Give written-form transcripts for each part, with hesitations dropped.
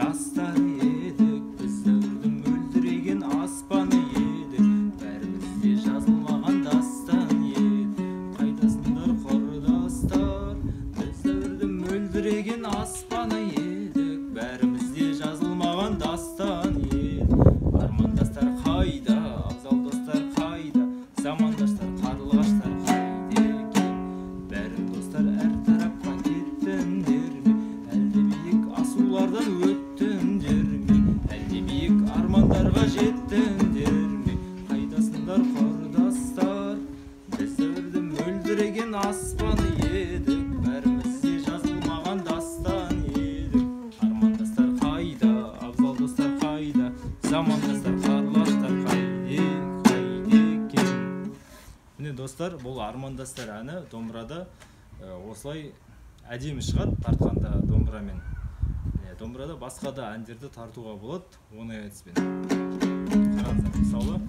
жастар едік, біз дәуірдің мөлдіреген аспаны едік, бәрімізде жазылмаған дастан еді. Қайдасыңдар құрдастар, біз дәуірдің мөлдіреген аспаны едік, бәрімізде жазылмаған дастан еді. Армандастар қайда, абзал достар қайда, замандаштар қарлығаштар қайда екен? Бәрің достар әр тарапқа кеттіңдер ме? Әлде биік асулардан өттіңдер ме? Әлде биік армандарға жеттіңдер ме? Қайдасыңдар құрдастар, біз дәуірдің мөлдіреген аспаны едік, бәрімізде жазылмаған дастан едік. Армандастар қайда, абзал достар қайда, замандастар қарлығаштар қайда екен? Міне достар, бұл армандастар әні домбырада осылай әдемі шығады тартқанда домбырамен. Домбырада басқа да әндерді тартуға болады оңай әдіспен. Қараңыздар, мысалы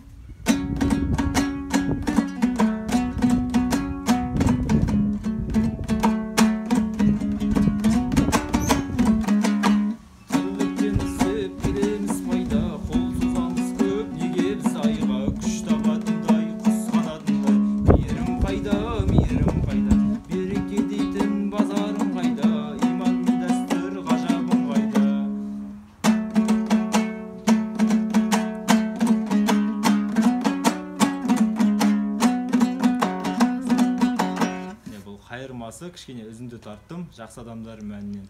қайырмасы кішкене үзінді тарттым жақсы адамдар мәнінен.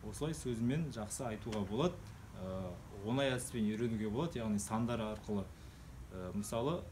Осылай сөзімен жақсы айтуға болады, оңай әдіспен үйренуге болады, яғни сандар арқылы. Мысалы